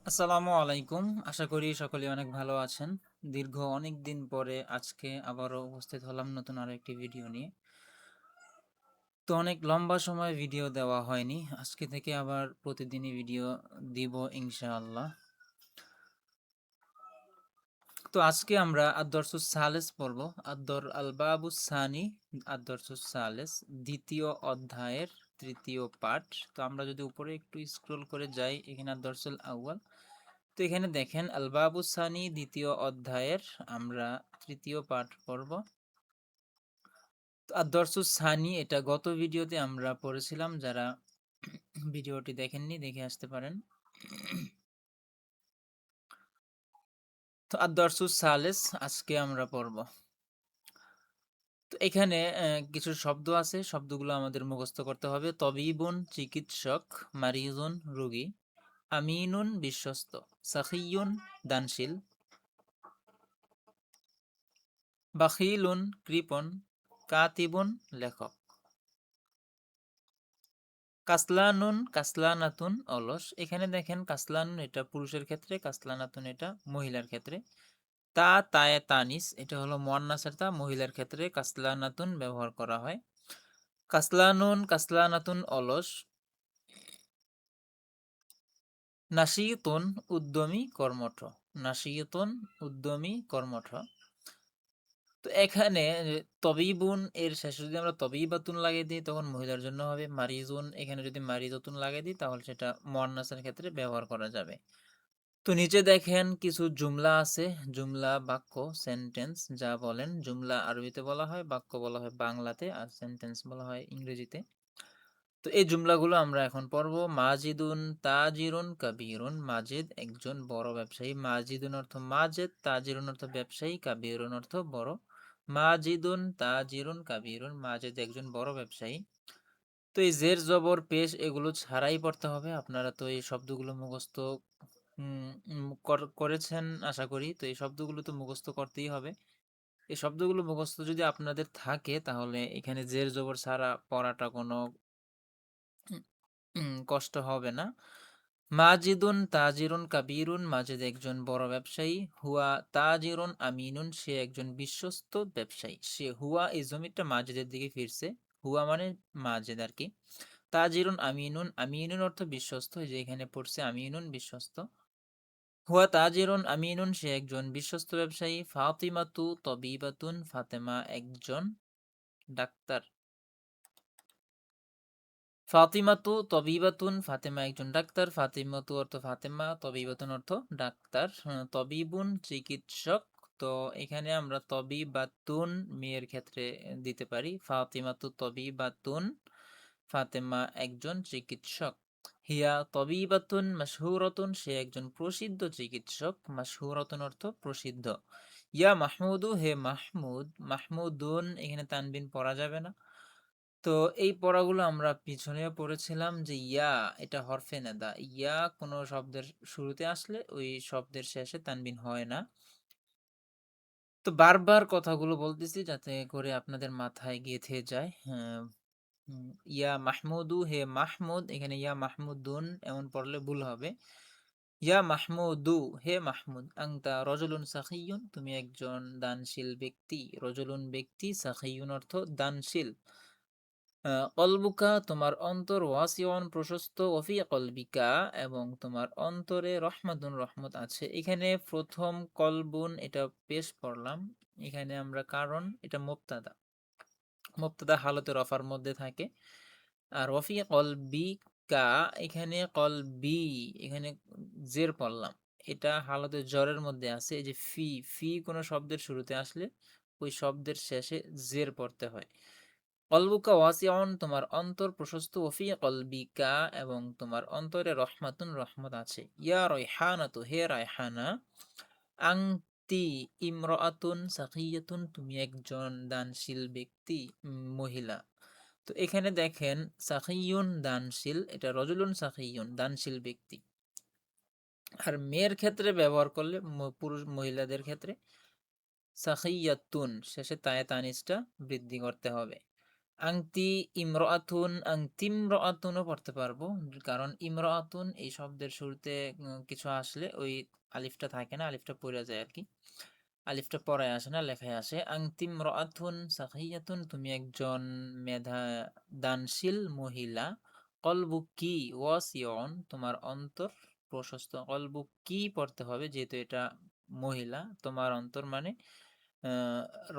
আসসালামু আলাইকুম। আশা করি সকলে অনেক ভালো আছেন। দীর্ঘ অনেক দিন পরে আজকে আবারও উপস্থিত হলাম নতুন আরো একটি ভিডিও নিয়ে। তো অনেক লম্বা সময় ভিডিও দেওয়া হয়নি। আজকে থেকে আবার প্রতিদিনই ভিডিও দিব ইনশাআল্লাহ। তো আজকে আমরা আদ-দরসুস সালেস পড়ব। আদ-দর আল-বাবুস সানি, আদ-দরসুস সালেস দ্বিতীয় অধ্যায়ের তৃতীয় পাঠ। তো আমরা যদি উপরে একটু স্ক্রল করে যাই, এখানে আদ-দরসুল আউয়াল। তো এখানে দেখেন আল-বাবুস সানি দ্বিতীয় অধ্যায়ের আমরা তৃতীয় পাঠ পড়ব। তো আদ-দরসুস সানি এটা গত ভিডিওতে আমরা পড়েছিলাম। যারা ভিডিওটি দেখেননি দেখে আসতে পারেন। তো আদ-দরসুস সালেস আজকে আমরা পড়ব। তো এখানে কিছু শব্দ আছে, শব্দগুলো আমাদের মুখস্থ করতে হবে। তবিবুন চিকিৎসক, মারিজুন রোগী, আমিনুন বিশ্বস্ত, সাখিয়ুন দানশীল, বাখিলুন কৃপণ, কাতিবুন লেখক। কাসলানুন কাসলানাতুন অলস। এখানে দেখেন কাসলানুন এটা পুরুষের ক্ষেত্রে, কাসলানাতুন এটা মহিলার ক্ষেত্রে। তা তায়ে তানিস এটা হলো মুয়ান্নাসের তা, মহিলার ক্ষেত্রে কাসলানাতুন ব্যবহার করা হয়। কাসলানুন কাসলানাতুন অলস। নাশিয়তুন উদ্যমী কর্মঠ, নাশিয়তুন উদ্যমী কর্মঠ। তো এখানে তবিবুন এর শেষে যদি আমরা তবিবাতুন লাগিয়ে দিই তখন মহিলার জন্য হবে। মারিজুন এখানে যদি মারিজাতুন লাগিয়ে দিই তাহলে সেটা মুয়ান্নাসের ক্ষেত্রে ব্যবহার করা যাবে। তো নিচে দেখেন কিছু জুমলা আছে, জুমলা বাক্য সেন্টেন্স যা বলেন। জুমলা আরবিতে বলা হয়, বাক্য বলা হয় বাংলাতে, আর সেন্টেন্স বলা হয় ইংরেজিতে। তো এই জুমলাগুলো আমরা এখন পড়ব। মাজিদুন তাজিরুন কাবীরুন, মাজিদ একজন বড় ব্যবসায়ী। মাজিদুন অর্থ মাজেদ, তাজিরুন অর্থ ব্যবসায়ী, কাবীরুন অর্থ বড়। মাজিদুন তাজিরুন কাবীরুন, মাজেদ একজন বড় ব্যবসায়ী। তো এই জের জবর পেশ এগুলো ছাড়াই পড়তে হবে। আপনারা তো এই শব্দগুলো মুখস্থ করেছেন আশা করি। তো এই শব্দগুলো তো মুখস্থ করতেই হবে। এই শব্দগুলো মুখস্থ যদি আপনাদের থাকে তাহলে এখানে জের জবর ছাড়া পড়াটা কোনো কষ্ট হবে না। মাজিদুন তাজিরুন কাবীরুন, মাজিদ একজন বড় ব্যবসায়ী। হুয়া তাজিরুন আমিনুন, সে একজন বিশ্বস্ত ব্যবসায়ী। সে হুয়া এই জমিটা মাজিদের দিকে ফিরছে, হুয়া মানে মাজিদ আর কি। তাজিরুন আমিনুন, আমিনুন অর্থ বিশ্বস্ত, এই যে এখানে পড়ছে আমিনুন বিশ্বস্ত। হুয়া তাজিরুন আমিনুন, সে একজন বিশ্বস্ত ব্যবসায়ী। ফাতিমাতু তবিবাতুন, ফাতেমা একজন ডাক্তার। ফাতিমাতু তবিবাতুন, ফাতেমা একজন ডাক্তার। ফাতিমাতু অর্থ ফাতেমা, তবিবাতুন অর্থ ডাক্তার। তবিবুন চিকিৎসক। তো এখানে আমরা তবিবাতুন মেয়ের ক্ষেত্রে দিতে পারি। ফাতিমাতু তবিবাতুন, ফাতেমা একজন চিকিৎসক। হিয়া তবিবাতুন মাশহুরাতুন, সে একজন প্রসিদ্ধ চিকিৎসক। মাশহুরাতুন অর্থ প্রসিদ্ধ। ইয়া মাহমুদু, হে মাহমুদ। মাহমুদুন এখানে তানবিন পড়া যাবে না। তো এই পড়াগুলো আমরা পিছনেও পড়েছিলাম যে ইয়া এটা হরফে নেদা। ইয়া কোনো শব্দের শুরুতে আসলে ওই শব্দের শেষে তানবিন হয় না। তো বারবার কথাগুলো বলতেছি যাতে করে আপনাদের মাথায় গেঁথে যায়। হ্যাঁ, ইয়া মাহমুদু, হে মাহমুদ। এখানে ইয়া মাহমুদুন এমন পড়লে ভুল হবে। ইয়া মাহমুদু, হে মাহমুদ। আংতা রজুলুন সাখিয়ুন, তুমি একজন দানশীল ব্যক্তি। রজুলুন ব্যক্তি, সাখিয়ুন অর্থ দানশীল। কলবুকা তোমার অন্তর, ওয়াসিউন প্রশস্ত, ওফি কলবিকা এবং তোমার অন্তরে রহমাতুন রহমত আছে। এখানে প্রথম কলবুন এটা পেশ পড়লাম। এখানে আমরা কারণ এটা মুবতাদা, মুবতাদা হালতে রফার মধ্যে থাকে। আর ওফি কলবিকা এখানে কলবি এখানে জের পড়লাম, এটা হালতে জরের মধ্যে আছে। এই যে ফি, ফি কোনো শব্দের শুরুতে আসলে ওই শব্দের শেষে জের পড়তে হয়। কলবুকা ওয়াসিউন তোমার অন্তর প্রশস্ত, ওফি কলবিকা এবং তোমার অন্তরে রহমাতুন রহমত আছে। ইয়া রায়হানাতু, হে রায়হানা। আংতি ইমরাআতুন সাকিয়াতুন, তুমি একজন দানশীল ব্যক্তি, মহিলা। তো এখানে দেখেন সাকিয়ুন দানশীল, এটা রজুলুন সাকিয়ুন দানশীল ব্যক্তি। আর মেয়ের ক্ষেত্রে ব্যবহার করলে পুরুষ মহিলাদের ক্ষেত্রে সাকিয়াতুন শেষে তায়ে তানিসটা বৃদ্ধি করতে হবে। আংতি ইমরাতুন, আংতিমরাতুনও পড়তে পারবো, কারণ ইমরাতুন এই শব্দের শুরুতে কিছু আসলে ওই আলিফটা থাকে না, আলিফটা পড়ে যায় আর কি, আলিফটা পড়ায় আসে না, লেখায় আসে। আংতিমরাতুন সাখিয়াতুন, তুমি একজন মেধা দানশীল মহিলা। কলবুকি ওয়াসিউন, তোমার অন্তর প্রশস্ত। কলবুকি পড়তে হবে যেহেতু এটা মহিলা, তোমার অন্তর মানে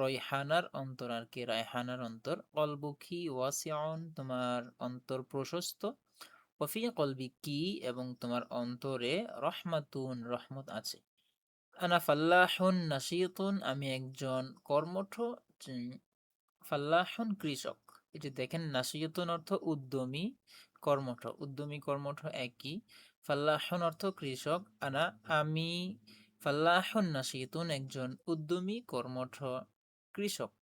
রয়হানার অন্তর আর কি, রায়হানার অন্তর। কলবুকি ওয়াসিউন, তোমার অন্তর প্রশস্ত। ওফি কলবিকি, এবং তোমার অন্তরে রহমাতুন, রহমত আছে। আনা ফাল্লাহুন নাশিতুন, আমি একজন কর্মঠ। উম, ফাল্লাহুন কৃষক। এই যে দেখেন, নাশিতুন অর্থ উদ্যমী, কর্মঠ, উদ্যমী কর্মঠ একই। ফাল্লাহুন অর্থ কৃষক। আনা আমি, ফাল্লাহুন নাশিতুন একজন উদ্যমী কর্মঠ কৃষক।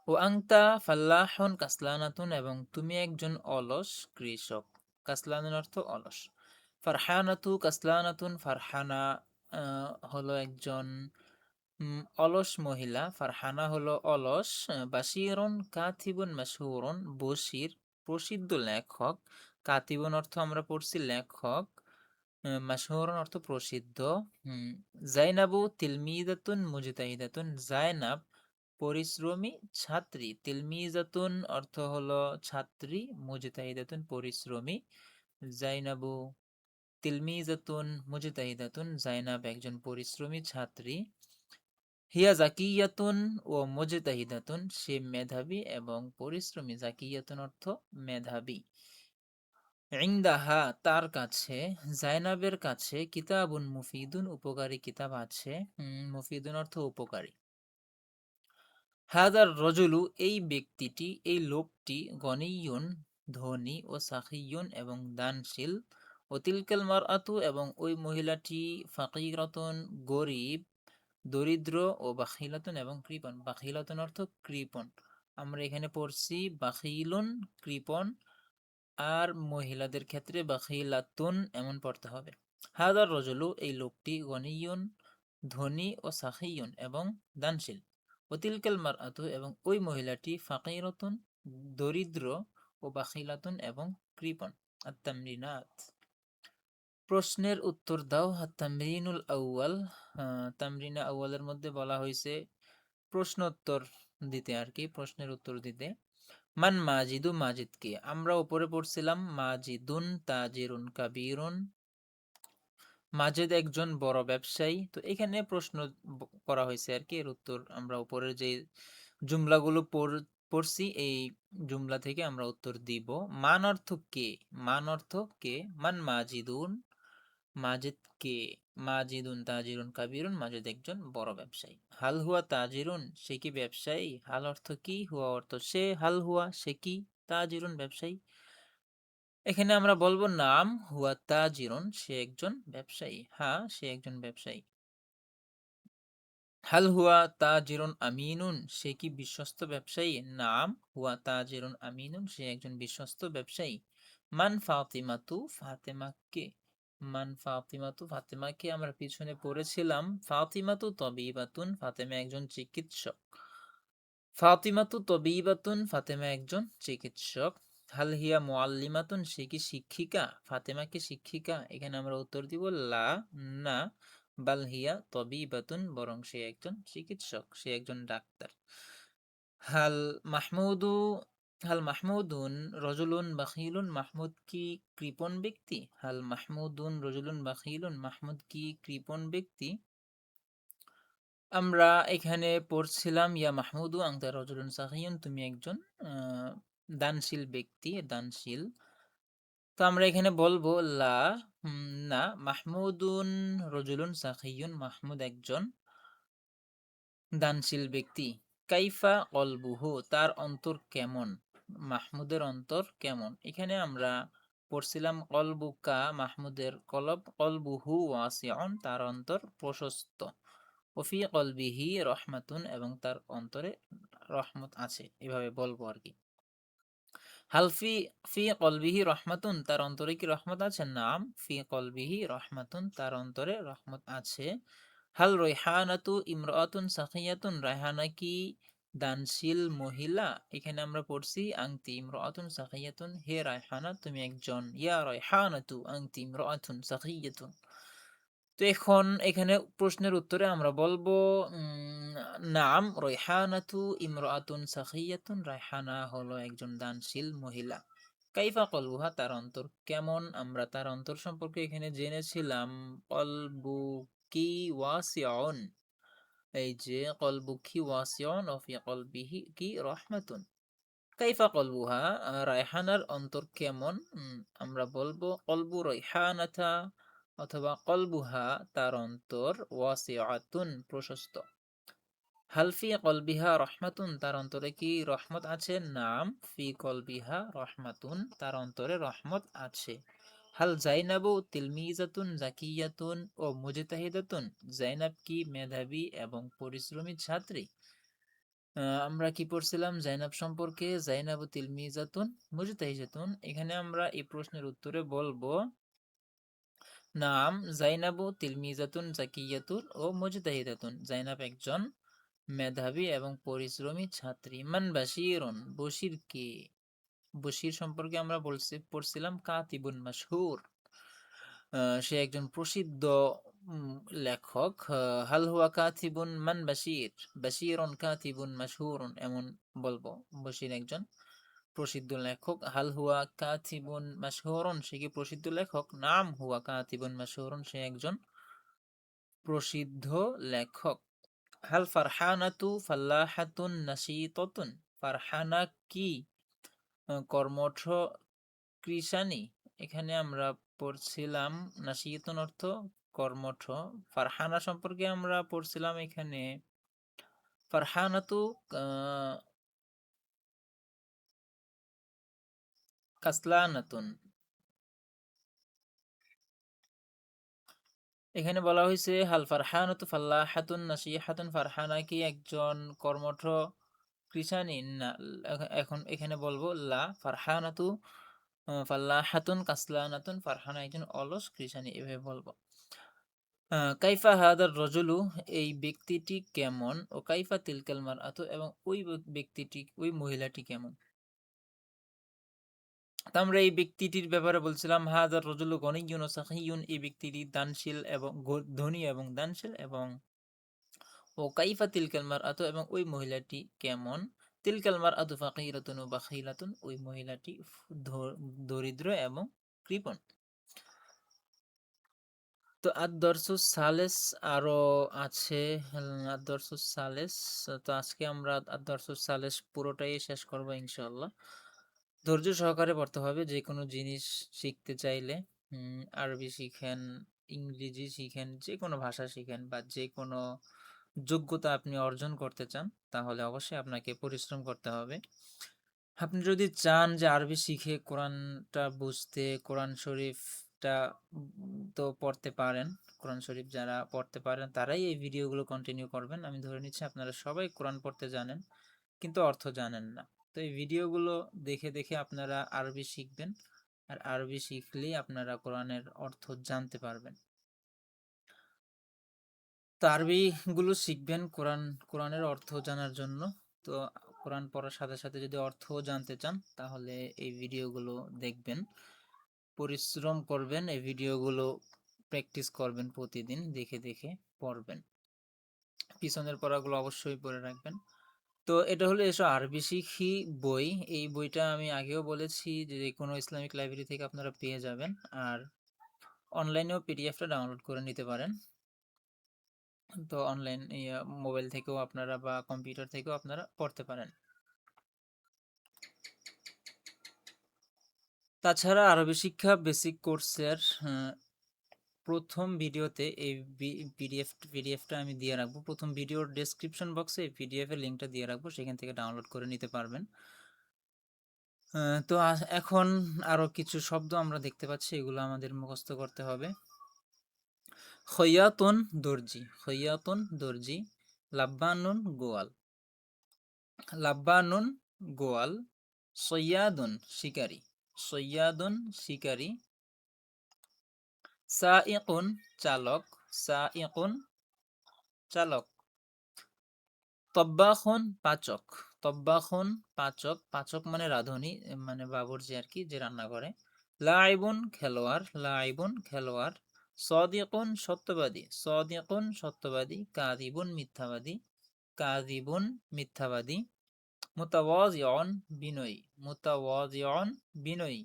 ও আংতা ফাল্লাহুন কাসলানাতুন, এবং তুমি একজন অলস কৃষক। কাসলানুন অর্থ অলস। ফারহানাতু কাসলানাতুন, ফারহানা হলো একজন অলস মহিলা। ফারহানা হলো অলস। বাশিরুন কাতিবুন মাশহুরুন, বশির প্রসিদ্ধ লেখক। কাতিবুন অর্থ আমরা পড়ছি লেখক। মাশহুরুন অর্থ প্রসিদ্ধ। জাইনাবু তিলমিদাতুন মুজতাহিদাতুন, জাইনাব পরিশ্রমী ছাত্রী। তিলমিজাতুন অর্থ হলো ছাত্রী, মুজতাহিদাতুন পরিশ্রমী। জাইনাবু তিলমিজাতুন মুজতাহিদাতুন, জাইনাব একজন পরিশ্রমী ছাত্রী। হিয়া জাকিয়াতুন ও মুজতাহিদাতুন, সে মেধাবী এবং পরিশ্রমী। জাকিয়াতুন অর্থ মেধাবী। ইনদাহা তার কাছে, জাইনাবের কাছে, কিতাবুন মুফিদুন উপকারী কিতাব আছে। মুফিদুন অর্থ উপকারী। হাদার রজুলু এই ব্যক্তিটি, এই লোকটি, গনিয়ুন ধনী, ও সাখিয়ুন এবং দানশীল। ও তিলকাল মারআতু এবং ওই মহিলাটি, ফাকিরাতুন গরিব, দরিদ্র, ও বাখিলাতুন এবং কৃপণ। বাখিলাতুন অর্থ কৃপণ, আমরা এখানে পড়ছি বাখিলুন কৃপণ, আর মহিলাদের ক্ষেত্রে বাখিলাতুন এমন পড়তে হবে। হাদার রজুলু এই লোকটি, গনিয়ুন ধনী, ও সাখিয়ুন এবং দানশীল। ও তিলকাল মারআতু এবং ওই মহিলাটি, ফাকিরাতুন দরিদ্র, ও বাখিলাতুন এবং কৃপণ। আত-তামরিনাত, প্রশ্নের উত্তর দাও। তামরিনুল আউয়াল, তামরিনা আউয়ালের মধ্যে বলা হয়েছে প্রশ্নোত্তর দিতে আর কি, প্রশ্নের উত্তর দিতে। মান মাজিদু, মাজিদ কে? আমরা উপরে পড়ছিলাম মাজিদুন তাজিরুন কাবীরুন, মাজেদ একজন বড় ব্যবসায়ী। তো এখানে প্রশ্ন করা হয়েছে আর কি, এর উত্তর আমরা উপরের যে জুমলাগুলো পড়ছি এই জুমলা থেকে আমরা উত্তর দিব। মান অর্থ কে, মান অর্থ কে। মান মাজিদুন, মাজিদ কে। মাজিদুন তাজিরুন কাবীরুন, মাজিদ একজন বড় ব্যবসায়ী। হাল হুয়া তাজিরুন, সে কি ব্যবসায়ী? হাল অর্থ কি, হুয়া অর্থ সে। হাল হুয়া সে কি, তাজিরুন ব্যবসায়ী। এখানে আমরা বলবো নাম, হুয়া তাজিরুন সে একজন ব্যবসায়ী, হ্যাঁ সে একজন ব্যবসায়ী। হাল হুয়া তাজিরুন আমিনুন, সে কি বিশ্বস্ত ব্যবসায়ী? নাম, হুয়া তাজিরুন আমিনুন সে একজন বিশ্বস্ত ব্যবসায়ী। মান ফাতিমাতু, ফাতেমা কে? মান ফাতিমাতু, ফাতেমাকে আমরা পিছনে পড়েছিলাম। ফাতিমাতু তবিবাতুন, ফাতেমা একজন চিকিৎসক। ফাতিমাতু তবিবাতুন, ফাতেমা একজন চিকিৎসক। হাল হিয়া মুআল্লিমাতুন, সে কি শিক্ষিকা? ফাতেমা কি শিক্ষিকা? এখানে আমরা উত্তর দিব লা, না। বাল হিয়া তবিবাতুন, বরং সে একজন চিকিৎসক, সে একজন ডাক্তার। হাল মাহমুদু, হাল মাহমুদুন রজুলুন বাখিলুন, মাহমুদ কি কৃপণ ব্যক্তি? হাল মাহমুদুন রজুলুন বাখিলুন, মাহমুদ কি কৃপণ ব্যক্তি? আমরা এখানে পড়ছিলাম ইয়া মাহমুদু আনতা রজুলুন সাখিয়ুন, তুমি একজন দানশীল ব্যক্তি, দানশীল। তো আমরা এখানে বলবো লা, না। মাহমুদুন রজুলুন সাখিয়ুন, মাহমুদ একজন দানশীল ব্যক্তি। কাইফা কলবুহু, তার অন্তর কেমন? মাহমুদের অন্তর কেমন? এখানে আমরা পড়ছিলাম কলবুকা, মাহমুদের কলব। কলবুহু ওয়াসিউন, তার অন্তর প্রশস্ত। ওফি কলবিহি রহমাতুন, এবং তার অন্তরে রহমত আছে, এভাবে বলবো আর কি। হালফি ফি কলবিহি রহমাতুন, তার অন্তরে কি রহমত আছে? নাম, ফি কলবিহি রহমাতুন, তার অন্তরে রহমত আছে। হাল রায়হানাতু ইমরাতুন সাখিয়াতুন, রায়হানা কি দানশীল মহিলা, এখানে আমরা পড়ছি আংতি ইমরাতুন সাকিয়াতুন, হে রায়হানা তুমি একজন, ইয়া রায়হানাতু আংতি ইমরাতুন সাকিয়াতুন। তো এখন এখানে প্রশ্নের উত্তরে আমরা বলবো নাম রায়হানাতু ইমরাতুন সাকিয়াতুন, রায়হানা হলো একজন দানশীল মহিলা। কাইফা কলবুহা, তার অন্তর কেমন, আমরা তার অন্তর সম্পর্কে এখানে জেনেছিলাম। কলবু কি ওয়াসিউন, এই যে কলবুকি ওয়াসিউন ও ফি কলবিহি কি রহমাতুন। কাইফা কলবুহা, রায়হানার অন্তর কেমন, আমরা বলবো কলবু রায়হানাতা অথবা কলবুহা, তার অন্তর ওয়াসিআতুন প্রশস্ত। হাল ফি কলবিহা রহমাতুন, তার অন্তরে কি রহমত আছে, নাম ফি কলবিহা রহমাতুন, তার অন্তরে রহমত আছে। হাল জাইনাবু তিলমিজাতুন জাকিয়াতুন ও মুজতাহিদাতুন, জাইনাব কি মেধাবী এবং পরিশ্রমী ছাত্রী। আমরা কি পড়ছিলাম জাইনাব সম্পর্কে, জাইনাবু তিলমিজাতুন মুজতাহিদাতুন। এখানে আমরা এই প্রশ্নের উত্তরে বলবো নাম জাইনাবু তিলমিজাতুন জাকিয়াতুন ও মুজতাহিদাতুন, জাইনাব একজন মেধাবী এবং পরিশ্রমী ছাত্রী। মান বাশিরুন, বশির কে, বশির সম্পর্কে আমরা পড়ছিলাম কাতিবুন মাশহুর, সে একজন প্রসিদ্ধ উম, লেখক। হাল হুয়া কাতিবুন, মান বাশির, বাশিরুন কাতিবুন মাশহুরুন, এমন বলবো, বশির একজন প্রসিদ্ধ লেখক। হাল হুয়া কাতিবুন মাশহুরুন, সে কি প্রসিদ্ধ লেখক, নাম হুয়া কাতিবুন মাশহুরুন, সে একজন প্রসিদ্ধ লেখক। হাল ফারহানাতু ফাল্লাহাতুন নাশীতাতুন, ফারহানা কি কর্মঠ কৃশানী। এখানে আমরা পড়ছিলাম নাশীতুন অর্থ কর্মঠ। ফারহানা সম্পর্কে আমরা পড়ছিলাম এখানে ফারহানাতু কাসলানাতুন। এখানে বলা হয়েছে হাল ফারহানাতু ফাল্লাহাতুন নাশীহাতুন, ফারহানা কি একজন কর্মঠ কৃষানী, না। এখন এখানে বলবো লা ফারহানাতু ফাল্লাহাতুন কাসলানাতুন, ফারহানা একজন অলস কৃষানী, এভাবে বলবো। কাইফা হাদার রজুলু, এই ব্যক্তিটি কেমন, ও কাইফা তিলকাল মারআতু, এবং ওই ব্যক্তিটি, ওই মহিলাটি কেমন। তো আমরা এই ব্যক্তিটির ব্যাপারে বলছিলাম হাদার রজুলু গনিয়ুন ও সাখিয়ুন, এই ব্যক্তিটি দানশীল এবং ধনী এবং দানশীল, এবং ও কাইফা তিলকাল মারআতু, এবং ওই মহিলাটি কেমন। তিলকাল মারআতু ফাকিরাতুন ও বাখিলাতুন, ওই মহিলাটি দরিদ্র এবং কৃপণ। তো আদ-দরসুস সালেস আরো আছে, আদ-দরসুস সালেস। তো আজকে আমরা আদ-দরসুস সালেস পুরোটাই শেষ করব ইনশাআল্লাহ। ধৈর্য সহকারে পড়তে হবে যে কোনো জিনিস শিখতে চাইলে। আরবি শিখেন, ইংরেজি শিখেন, যে কোনো ভাষা শিখেন, বা যে কোনো যোগ্যতা আপনি অর্জন করতে চান, তাহলে অবশ্যই আপনাকে পরিশ্রম করতে হবে। আপনি যদি চান যে আরবি শিখে কোরআনটা বুঝতে, কোরআন শরীফটা তো পড়তে পারেন, কোরআন শরীফ যারা পড়তে পারেন তারাই এই ভিডিওগুলো কন্টিনিউ করবেন। আমি ধরে নিচ্ছি আপনারা সবাই কোরআন পড়তে জানেন কিন্তু অর্থ জানেন না। তো এই ভিডিওগুলো দেখে দেখে আপনারা আরবি শিখবেন, আর আরবি শিখলেই আপনারা কোরআনের অর্থ জানতে পারবেন। তো আরবি গুলো শিখবেন কোরআনের অর্থ জানার জন্য। তো কোরআন পড়ার সাথে সাথে যদি অর্থও জানতে চান তাহলে এই ভিডিওগুলো দেখবেন, পরিশ্রম করবেন, এই ভিডিওগুলো প্র্যাকটিস করবেন, প্রতিদিন দেখে দেখে পড়বেন। পিছনের পড়াগুলো অবশ্যই পড়ে রাখবেন। তো এটা হলো এসো আরবি শিখি বই। এই বইটা আমি আগেও বলেছি যে কোনো ইসলামিক লাইব্রেরি থেকে আপনারা পেয়ে যাবেন, আর অনলাইনেও পিডিএফটা ডাউনলোড করে নিতে পারেন। তো অনলাইন মোবাইল থেকেও আপনারা বা কম্পিউটার থেকেও আপনারা পড়তে পারেন। তাছাড়া আরবি শিক্ষা বেসিক কোর্সের প্রথম ভিডিওতে এই পিডিএফটা আমি দিয়ে রাখবো, প্রথম ভিডিওর ডেসক্রিপশন বক্সে এই পিডিএফ এর লিঙ্কটা দিয়ে রাখবো, সেখান থেকে ডাউনলোড করে নিতে পারবেন। তো এখন আরো কিছু শব্দ আমরা দেখতে পাচ্ছি, এগুলো আমাদের মুখস্থ করতে হবে। খৈয়াতুন দর্জি, খৈয়াতুন দর্জি। লাব্বানুন গোয়াল, লাব্বানুন গোয়াল। সৈয়াদুন শিকারি, সৈয়াদুন শিকারি। সাইকুন চালক, সাইকুন চালক। তব্বাখুন পাচক, তব্বাখুন পাচক, পাচক মানে রাঁধুনি, মানে বাবুর্চি আর কি, যে রান্না করে। লাইবুন খেলোয়াড়, লাইবুন খেলোয়াড়। সদিকুন সত্যবাদী, সদিকুন সত্যবাদী। কাযিবুন মিথ্যাবাদী, কাযিবুন মিথ্যাবাদী। মুতাওয়াজিউন বিনয়ী, মুতাওয়াজিউন বিনয়ী।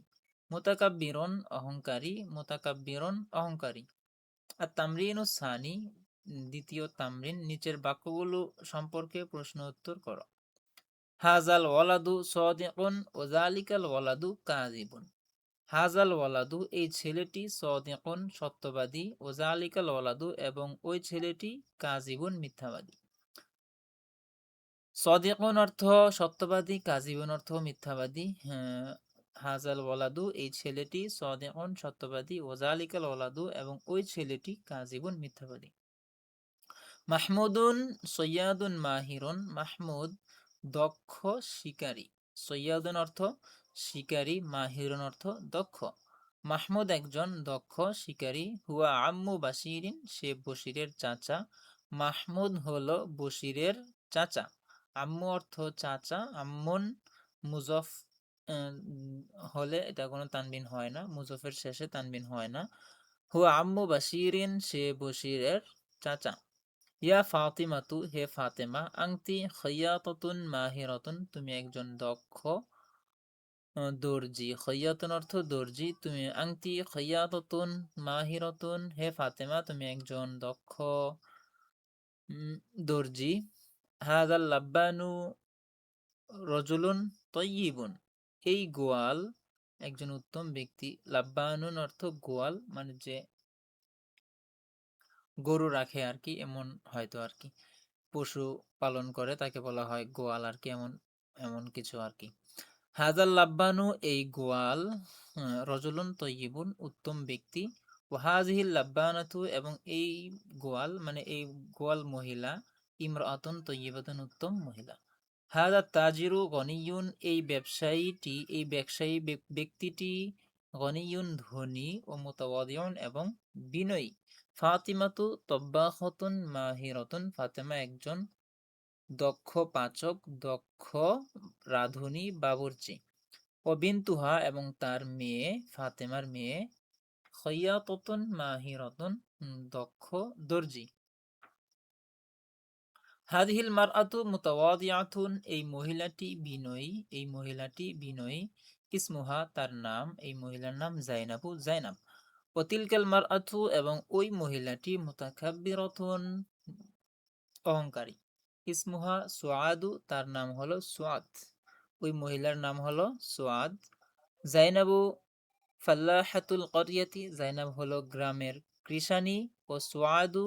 মুতাকাব্বিরুন অহংকারী, মুতাকাব্বিরুন অহংকারী। আর তামরিনুস সানি, দ্বিতীয় তামরিন, নিচের বাক্যগুলো সম্পর্কে প্রশ্ন উত্তর করো। হাজাল ওয়ালাদু সাদিকুন ওয়া যালিকাল ওয়ালাদু কাযিবুন। হাজাল ওয়ালাদু এই ছেলেটি, সাদিকুন সত্যবাদী, ওয়া যালিকাল ওয়ালাদু এবং ওই ছেলেটি, কাযিবুন মিথ্যাবাদী। সাদিকুন অর্থ সত্যবাদী, কাযিবুন অর্থ মিথ্যাবাদী। হাজাল ওয়ালাদু এই ছেলেটি, সাদিকুন সত্যবাদী, ওয়া যালিকাল ওয়ালাদু এবং ওই ছেলেটি, কাযিবুন মিথ্যাবাদী। মাহমুদুন সৈয়াদুন মাহিরুন, মাহমুদ দক্ষ শিকারী। সৈয়াদুন অর্থ শিকারী, মাহিরুন অর্থ দক্ষ। মাহমুদ একজন দক্ষ শিকারী। হুয়া আম্মু বাশিরিন, সে বশিরের চাচা। মাহমুদ হলো বশিরের চাচা। আম্মু অর্থ চাচা, আম্মুন মুজফ হলে এটা কোনো তানবিন হয় না, মুজফের শেষে তানবিন হয় না। হুয়া আম্মু বাশিরিন, সে বশিরের চাচা। ইয়া ফাতিমাতু, হে ফাতেমা। আংতি খৈয়াতুন মাহিরাতুন, তুমি একজন দক্ষ দর্জি। খৈয়াতুন অর্থ দর্জি, তুমি। আংতি খৈয়াতুন মাহিরাতুন, হে ফাতেমা তুমি একজন দক্ষ দর্জি। হাযাল লাব্বানু রজুলুন তয়্যিবুন, এই গোয়াল একজন উত্তম ব্যক্তি। লাব্বানুন অর্থ গোয়াল, মানে যে গরু রাখে আর কি, এমন হয়তো আর কি, পশু পালন করে তাকে বলা হয় গোয়াল আর কি, এমন এমন কিছু আর কি। হাজাল লাব্বানু এই গোয়াল, রজুলুন তয়্যিবুন উত্তম ব্যক্তি। ও হাযিহিল লাব্বানাতু এবং এই গোয়াল, মানে এই গোয়াল মহিলা, ইমরাতুন তয়্যিবাতুন উত্তম মহিলা। হাযা তাজিরু গনিয়ুন এই ব্যবসায়ীটি, এই ব্যবসায়ী ব্যক্তিটি, গনিয়ুন ধনী, ও মুতাওয়াদিউন এবং বিনয়ী। ফাতিমাতু তব্বাখাতুন মাহিরাতুন, ফাতেমা একজন দক্ষ পাচক, দক্ষ রাঁধুনি, বাবুর্চি। ও বিন্তুহা এবং তার মেয়ে, ফাতেমার মেয়ে, খৈয়াতুন মাহিরাতুন দক্ষ দর্জি। হাদিহিল মারআতু মুতাওয়াদিআতুন এই মহিলাটি বিনয়ী, এই মহিলাটি বিনয়ী। ইসমুহা তার নাম, এই মহিলার নাম জাইনাবু, জাইনাব। ও তিলকাল মারআতু এবং ওই মহিলাটি, মুতাকাব্বিরাতুন অহংকারী। ইসমুহা সুআদু তার নাম হলো সুআদ, ওই মহিলার নাম হলো সুআদ। জাইনাবু ফাল্লাহাতুল করিয়াতি, জাইনাব হলো গ্রামের কৃষানি। ও সুআদু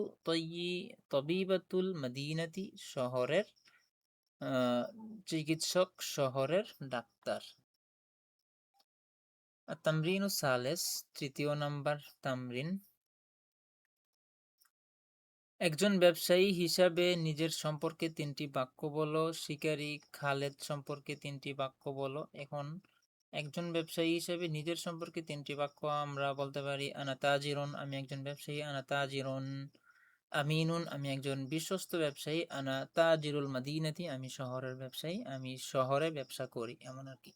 তবিবাতুল মদিনাতি শহরের চিকিৎসক, শহরের ডাক্তার। তামরিনু সালেস তৃতীয় নাম্বার তামরিন। একজন ব্যবসায়ী হিসাবে নিজের সম্পর্কে তিনটি বাক্য বলো। শিকারী খালেদ সম্পর্কে তিনটি বাক্য বলো। এখন একজন ব্যবসায়ী হিসেবে নিজের সম্পর্কে তিনটি বাক্য আমরা বলতে পারি। আনা তাজিরুন, আমি একজন ব্যবসায়ী। আনা তাজিরুন আমিনুন, আমি একজন বিশ্বস্ত ব্যবসায়ী। আনা তাজিরুল মাদিনাতি, আমি শহরের ব্যবসায়ী, আমি শহরে ব্যবসা করি, এমন আর কি।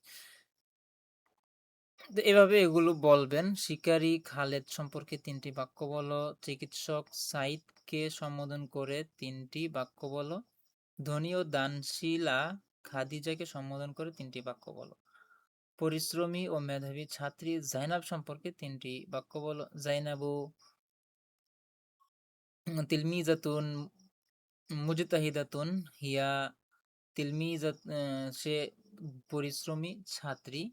তো এভাবে এগুলো বলবেন। শিকারী খালেদ সম্পর্কে তিনটি বাক্য বলো। চিকিৎসক সাইদকে সম্বোধন করে তিনটি বাক্য বলো। ধনী ও দানশীলা খাদিজাকে সম্বোধন করে তিনটি বাক্য বলো। পরিশ্রমী ও মেধাবী ছাত্রী জাইনাব সম্পর্কে তিনটি বাক্য বলো। জাইনাবু তিলমিজাতুন মুজতাহিদাতুন, হিয়া তিলমিজাত, সে পরিশ্রমী ছাত্রী।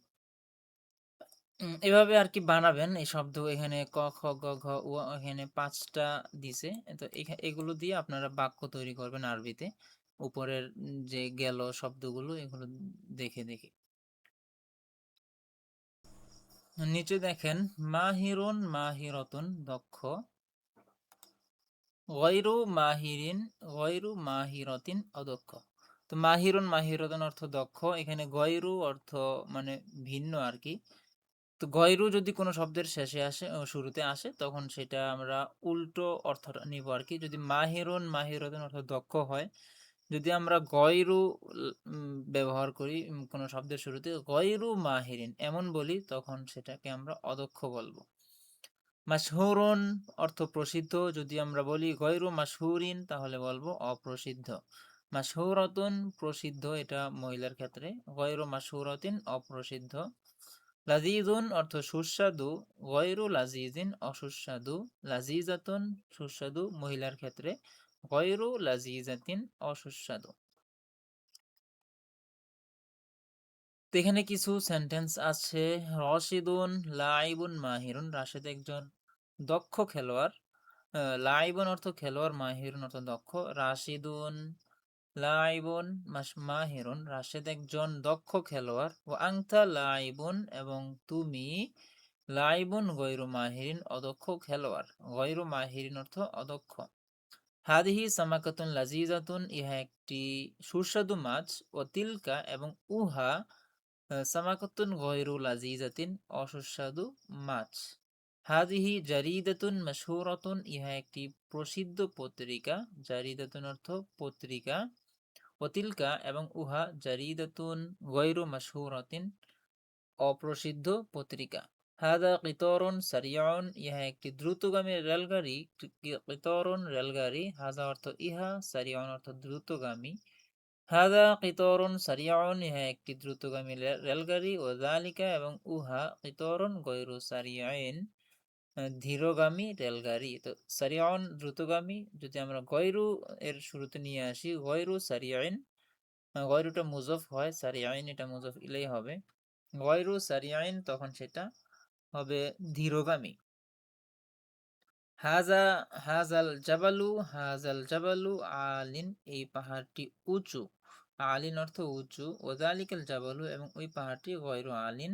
এভাবে আর কি বানাবেন এই শব্দ। এখানে ক খ গ ঘ ও, এখানে 5টা দিছে। তো এগুলো দিয়ে আপনারা বাক্য তৈরি করবেন আরবিতে। উপরের যে গেল শব্দগুলো, এগুলো দেখে দেখে। নিচে দেখেন, মাহিরুন মাহিরাতুন দক্ষ। গয়রু মাহিরিন গয়রু মাহিরাতিন অদক্ষ। তো মাহিরুন মাহিরাতুন অর্থ দক্ষ, এখানে গয়রু অর্থ মানে ভিন্ন আর কি। তো গয়রু যদি কোনো শব্দের শেষে আসে ও শুরুতে আসে, তখন সেটা আমরা উল্টো অর্থটা নিব আর কি। যদি মাহিরুন মাহিরাতুন অর্থ দক্ষ হয়, যদি আমরা গয়রু ব্যবহার করি কোনো শব্দের শুরুতে, গয়রু মাহিরিন এমন বলি, তখন সেটাকে আমরা অদক্ষ বলবো। মাশহুরুন অর্থ প্রসিদ্ধ, যদি আমরা বলি গয়রু মাশহুরিন তাহলে বলবো অপ্রসিদ্ধ। মাশহুরাতুন প্রসিদ্ধ, এটা মহিলার ক্ষেত্রে। গয়রু মাশহুরাতিন অপ্রসিদ্ধ। লাজিজুন অর্থ সুস্বাদু, গয়রু লাজিজিন অসুস্বাদু। লাজিজাতুন সুস্বাদু মহিলার ক্ষেত্রে, গয়রু লাজিজাতিন অসুস্বাদু। তো এখানে কিছু সেন্টেন্স আছে। রশিদুন লাইবুন মাহিরুন, রাশেদ একজন দক্ষ খেলোয়াড়। লাইবুন অর্থ খেলোয়াড়, মাহিরুন অর্থ দক্ষ। রাশিদুন লাইবুন মাহিরুন, রাশেদ একজন দক্ষ খেলোয়াড়। ও আংতা লাইবুন এবং তুমি লাইবুন গৈরু মাহিরিন অদক্ষ খেলোয়াড়। গৈরু মাহিরিন অর্থ অদক্ষ। হাদিহি সামাকাতুন লাজিজাতুন, ইহা একটি সুস্বাদু মাছ। ও তিলকা এবং উহা সামাকাতুন গৈরু লাজিজাতিন অসুস্বাদু মাছ। হাদিহি জারিদাতুন মাশহুরাতুন, ইহা একটি প্রসিদ্ধ পত্রিকা। জারিদাতুন অর্থ পত্রিকা। ও তিলকা এবং উহা জারিদাতুন গৈরু মাশহুরাতিন অপ্রসিদ্ধ পত্রিকা। হাদা কিতরুন সারিয়ুন, ইহা একটি দ্রুতগামী রেলগাড়ি। কিতরুন রেলগাড়ি, হাজা অর্থ ইহা, সারিয়ুন অর্থ দ্রুতগামী। হাদা কিতরুন সারিয়ুন, ইহা একটি দ্রুতগামী রেলগাড়ি। ও যালিকা এবং উহা কিতরুন গৈরু সারিয়িন ধীরগামী রেলগাড়ি। তো সারিয়ুন দ্রুতগামী, যদি আমরা গৈরু এর শুরুতে নিয়ে আসি, গৈরু সারিয়িন, গৈরুটা মুজফ হয়, সারিয়িন এটা মুজফ ইলাই হবে। গৈরু সারিয়িন, তখন সেটা হবে ধীরগামী। হাজা হাজাল জাবালু, হাজাল জাবালু আলিন, এই পাহাড়টি উঁচু। আলিন অর্থ উঁচু। ওযালিকাল জাবালু এবং ওই পাহাড়টি গৈরু আলিন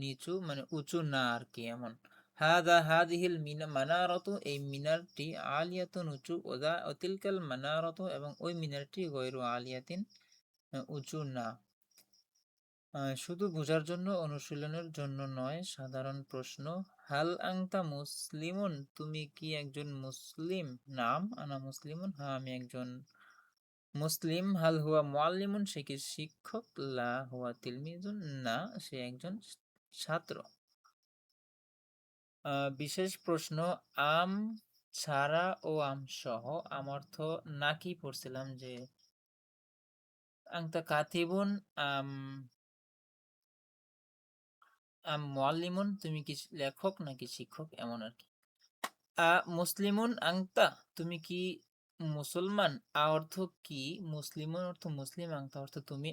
নিচু, মানে উঁচু না আর কি, এমন। হাদা হাদিহিল মানারাতু, এই মিনারটি আলিয়াতুন উঁচু। ওদা অতিলকাল মানারাতু এবং ওই মিনারটি গৈরু আলিয়াতিন উঁচু না। শুধু বোঝার জন্য, অনুশীলনের জন্য নয়, সাধারণ প্রশ্ন। হাল আংতা মুসলিমুন, তুমি কি একজন মুসলিম? নাম আনা মুসলিমুন, হ্যাঁ আমি একজন মুসলিম। হাল হুয়া মুআল্লিমুন, সে কি শিক্ষক? লা হুয়া তিলমিজুন, না সে একজন ছাত্র। বিশেষ প্রশ্ন। আম ছাড়া ও আম সহ, আম অর্থ নাকি পড়ছিলাম যে আংতা কাতিবুন, আম মুআল্লিমুন, তুমি কি লেখক নাকি শিক্ষক, এমন আর কি। মুসলিমুন আংতা, তুমি কি মুসলমান? অর্থ কি? মুসলিমুন অর্থ মুসলিম, আংতা অর্থ তুমি।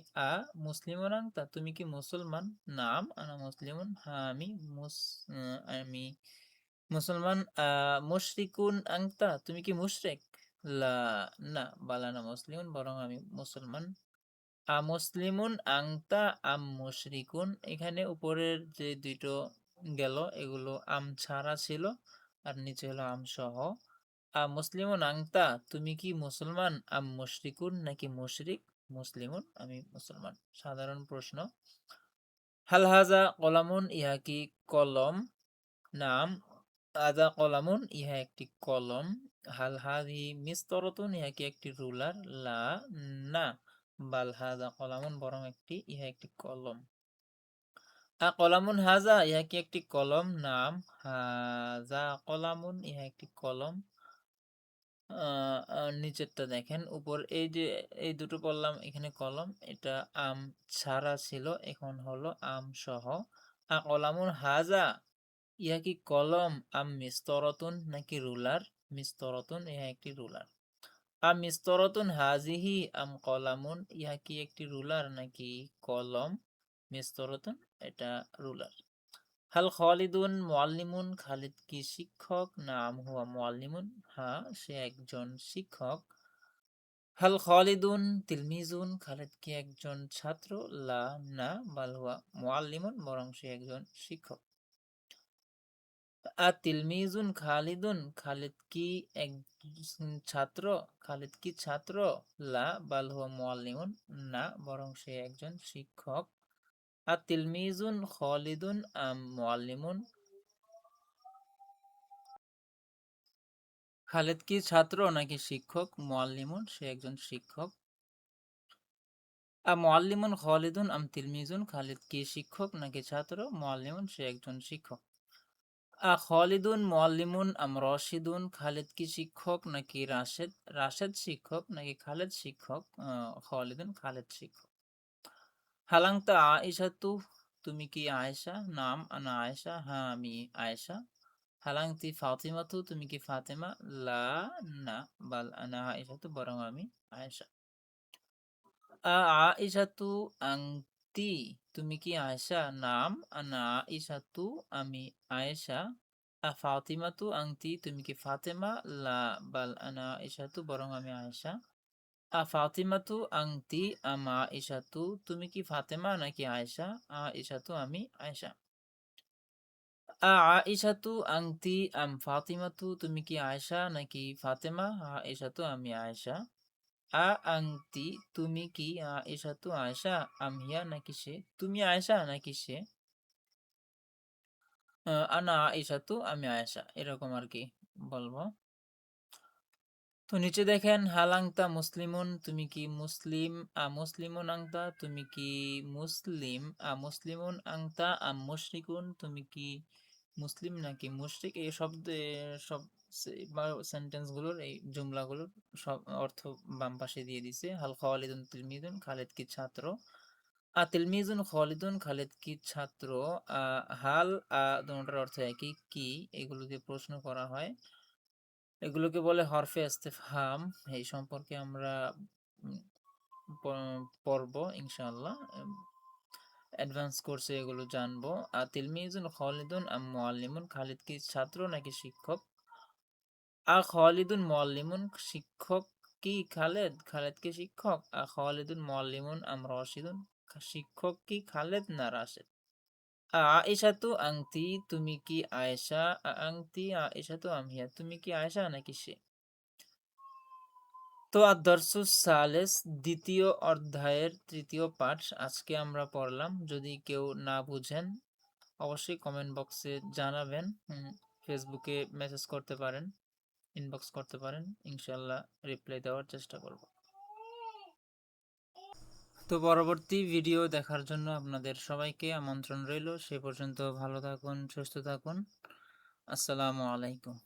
মুসলিমুন আংতা, তুমি কি মুসলমান? নাম আনা মুসলিমুন, হ্যাঁ আমি মুসলমান। মুশরিকুন আংতা, তুমি কি মুশরিক? লা, না বালানা মুসলিমুন, বরং আমি মুসলমান। মুসলিমুন আংতা আম মুশরিকুন, এখানে উপরের যে দুটো গেল এগুলো আম ছাড়া ছিল, আর নিচে হলো আম সহ। মুসলিমুন আংতা, তুমি কি মুসলমান? আম মুশরিকুন, নাকি মুশরিক? মুসলিমুন, আমি মুসলমান। সাধারণ প্রশ্ন। হাল হাজা কলামুন, ইহা কি কলম? নাম আজা কলামুন, ইহা একটি কলম। হাল হাজি মিস্তরতুন, ইহা কি একটি রুলার? লা, না বাল হাজা কলামুন, বরং ইহা একটি কলম। কলামুন হাজা, ইহা কি একটি কলম? নাম হাজা কলামুন, ইহা একটি কলম। নিচেরটা দেখেন, উপর এই যে এই দুটো বললাম এখানে কলম, এটা আম ছাড়া ছিল, এখন হলো আম সহ। কলামুন হাজা, ইহা কি কলম? আম মিস্তরতুন, নাকি রুলার? মিস্তরতুন, ইহা একটি রুলার। আম মিস্তরতুন হাজিহি আম কলামুন, ইহা কি একটি রুলার নাকি কলম? মিস্তরতুন, এটা রুলার। হাল খালিদুন মুআল্লিমুন, খালিদ কি শিক্ষক? নাম হুয়া মুআল্লিমুন, হ্যাঁ সে একজন শিক্ষক। হাল খালিদুন তিলমিজুন, খালিদ কি একজন ছাত্র? লা, না বাল হুয়া মুআল্লিমুন, বরং সে একজন শিক্ষক। তিলমিজুন খালিদুন, খালিদ কি এক ছাত্র? খালিদ কি ছাত্র? লা বাল হুয়া মুআল্লিমুন, না বরং সে একজন শিক্ষক। তিলমিজুন খালিদুন আম মুআল্লিমুন, খালিদ কি ছাত্র নাকি শিক্ষক? মুআল্লিমুন, সে একজন শিক্ষক। মুআল্লিমুন খালিদুন আম তিলমিজুন, খালিদ কি শিক্ষক নাকি ছাত্র? মুআল্লিমুন সে একজন শিক্ষক। খালিদুন মুআল্লিমুন আম রশিদুন, খালিদ কি শিক্ষক নাকি রাশেদ? রাশেদ শিক্ষক নাকি খালেদ শিক্ষক? খালিদুন খালেদ শিক্ষক। হালাংতা আয়েশাতু, তুমি কি আয়েশা? নাম আনা আয়েশা, হ্যাঁ আমি আয়েশা। হালাংতি ফাতিমাতু, তুমি কি ফাতেমা? লা, না। বাল আনা আয়েশাতু, বরং আমি আয়েশা। আয়েশাতু আংতি, তুমি কি আয়েশা? নাম আনা আয়েশাতু, আমি আয়েশা। ফাতিমাতু আংতি, তুমি কি ফাতেমা? লা, বাল আনা আয়েশাতু, বরং আমি আয়েশা। ফাতিমাতু আংতি আম আয়েশাতু, তুমি কি ফাতেমা নাকি আয়েশা? আয়েশাতু, আমি আয়েশা। আয়েশাতু আংতি আম ফাতিমাতু, তুমি কি আয়েশা নাকি ফাতেমা? আয়েশাতু, আমি আয়েশা। আংতি, তুমি কি? আয়েশাতু আয়েশা, আম হিয়া নাকি সে? তুমি আয়েশা নাকি সে? আনা আয়েশাতু, আমি আয়েশা, এরকম আর কি বলবো। তো নিচে দেখেন, হালাংতা মুসলিমুন, তুমি কি মুসলিম? মুসলিমুন আংতা, তুমি কি মুসলিম? মুসলিমুন আংতা আম মুশরিকুন, তুমি কি মুসলিম নাকি মুশরিক? এই সব সেন্টেন্স গুলোর, এই জুমলাগুলোর সব অর্থ বাম পাশে দিয়ে দিছে। হাল খালিদুন তিলমিদুন, খালিদ কি ছাত্র? তিলমিজুন খালিদুন, খালিদ কি ছাত্র? হাল, দুটোর অর্থ একই, কি, এগুলোকে প্রশ্ন করা হয়, এগুলোকে বলে হরফে ইস্তেফহাম। এই সম্পর্কে আমরা পড়বো ইনশাআল্লাহ, অ্যাডভান্স কোর্সে এগুলো জানবো। তিলমিজুন খালিদুন আম মুআল্লিমুন, খালিদ কি ছাত্র নাকি শিক্ষক? খালিদুন মুআল্লিমুন, শিক্ষক কি খালেদ? খালেদ কি শিক্ষক? খালিদুন মুআল্লিমুন আম রাশিদুন, শিক্ষক কি খালেদ না রাশেদ? আয়েশাতু আংতি, তুমি কি আয়েশা? আংতি আয়েশাতু আম হিয়া, তুমি কি আয়েশা নাকি সে? তো আদ-দারসুস সালেস, দ্বিতীয় অধ্যায়ের তৃতীয় পাঠ আজকে আমরা পড়লাম। যদি কেউ না বুঝেন অবশ্যই কমেন্ট বক্সে জানাবেন, ফেসবুকে মেসেজ করতে পারেন, ইনবক্স করতে পারেন, ইনশাল্লাহ রিপ্লাই দেওয়ার চেষ্টা করব। তো পরবর্তী ভিডিও দেখার জন্য আপনাদের সবাইকে আমন্ত্রণ রইল। সে পর্যন্ত ভালো থাকুন, সুস্থ থাকুন। আসসালামু আলাইকুম।